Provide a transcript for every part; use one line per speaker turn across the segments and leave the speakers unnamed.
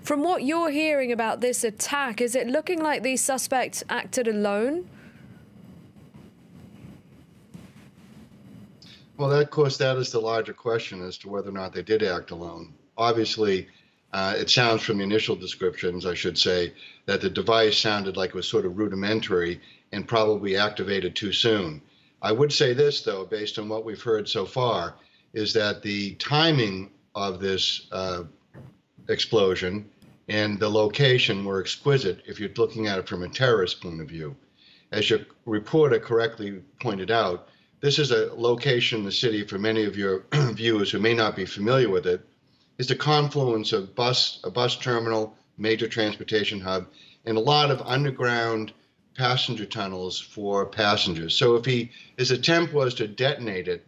From what you're hearing about this attack, is it looking like these suspects acted alone?
Well, of course, that is the larger question as to whether or not they did act alone. Obviously, it sounds from the initial descriptions, I should say, that the device sounded like it was sort of rudimentary and probably activated too soon. I would say this, though, based on what we've heard so far, is that the timing of this explosion and the location were exquisite if you're looking at it from a terrorist point of view. As your reporter correctly pointed out, this is a location in the city, for many of your viewers who may not be familiar with it, is the confluence of a bus terminal, major transportation hub, and a lot of underground passenger tunnels for passengers. So if his attempt was to detonate it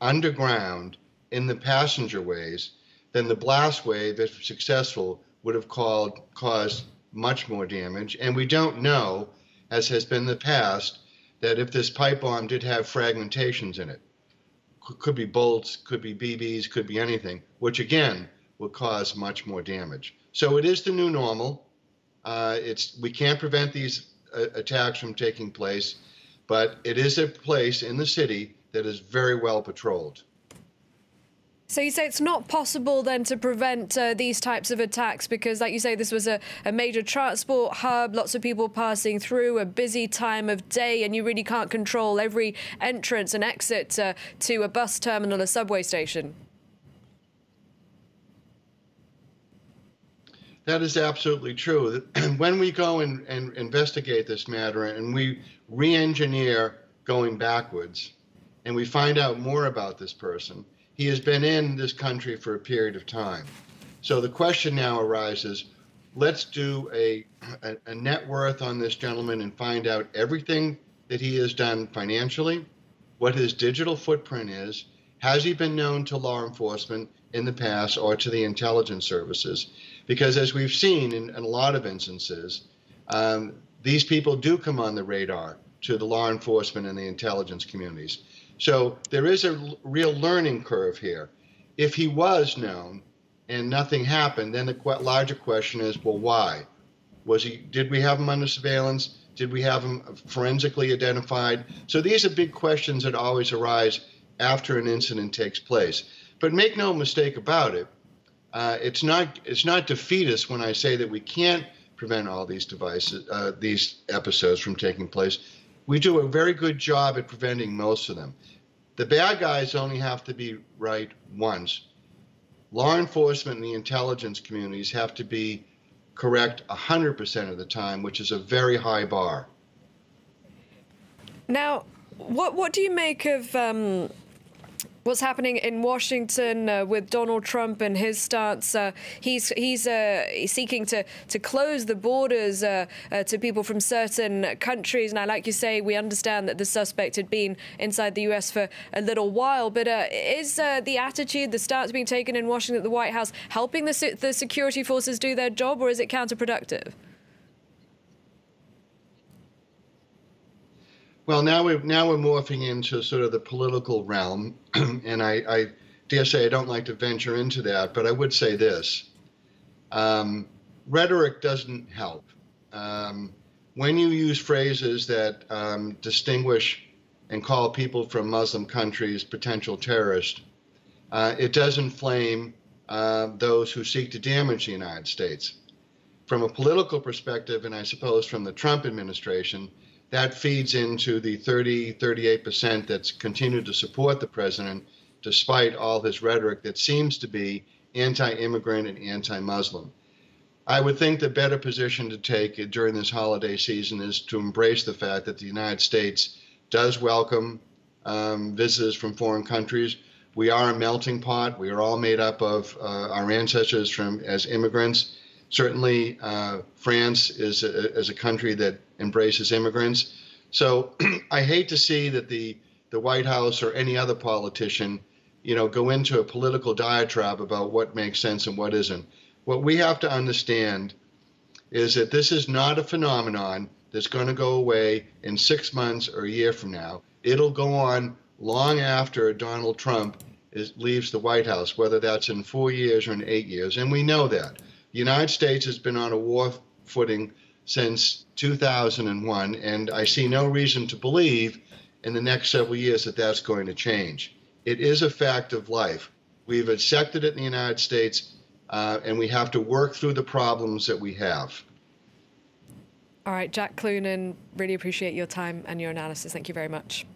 underground in the passenger ways, then the blast wave, if successful, would have caused much more damage. And we don't know, as has been the past, that if this pipe bomb did have fragmentations in it, could be bolts, could be BBs, could be anything, which again would cause much more damage. So it is the new normal. We can't prevent these attacks from taking place, but it is a place in the city that is very well patrolled.
So you say it's not possible then to prevent these types of attacks because, like you say, this was a major transport hub, lots of people passing through, a busy time of day, and you really can't control every entrance and exit to a bus terminal, a subway station.
That is absolutely true. When we go and investigate this matter and we re-engineer going backwards and we find out more about this person, he has been in this country for a period of time. So the question now arises, let's do a net worth on this gentleman and find out everything that he has done financially, what his digital footprint is, has he been known to law enforcement in the past or to the intelligence services? Because as we've seen in a lot of instances, these people do come on the radar to the law enforcement and the intelligence communities. So there is a real learning curve here. If he was known and nothing happened, then the larger question is, well, why? Did we have him under surveillance? Did we have him forensically identified? So these are big questions that always arise after an incident takes place. But make no mistake about it, it's not defeatist when I say that we can't prevent all these these episodes from taking place. We do a very good job at preventing most of them. The bad guys only have to be right once. Law enforcement and the intelligence communities have to be correct 100% of the time, which is a very high bar.
Now, what do you make of what's happening in Washington with Donald Trump and his stance? He's seeking to close the borders to people from certain countries. Now, like you say, we understand that the suspect had been inside the U.S. for a little while. But is the attitude, the stance being taken in Washington at the White House helping the security forces do their job, or is it counterproductive?
Well, now we're morphing into sort of the political realm, and I dare say I don't like to venture into that, but I would say this. Rhetoric doesn't help. When you use phrases that distinguish and call people from Muslim countries potential terrorists, it does inflame those who seek to damage the United States. From a political perspective, and I suppose from the Trump administration, that feeds into the 38% that's continued to support the president despite all his rhetoric that seems to be anti-immigrant and anti-Muslim. I would think the better position to take during this holiday season is to embrace the fact that the United States does welcome visitors from foreign countries. We are a melting pot. We are all made up of our ancestors as immigrants. Certainly, France is a country that embraces immigrants. So I hate to see that the White House or any other politician, go into a political diatribe about what makes sense and what isn't. What we have to understand is that this is not a phenomenon that's going to go away in 6 months or a year from now. It'll go on long after Donald Trump leaves the White House, whether that's in 4 years or in 8 years, and we know that. The United States has been on a war footing since 2001, and I see no reason to believe in the next several years that that's going to change. It is a fact of life. We've accepted it in the United States, and we have to work through the problems that we have.
All right, Jack Cloonan, really appreciate your time and your analysis. Thank you very much.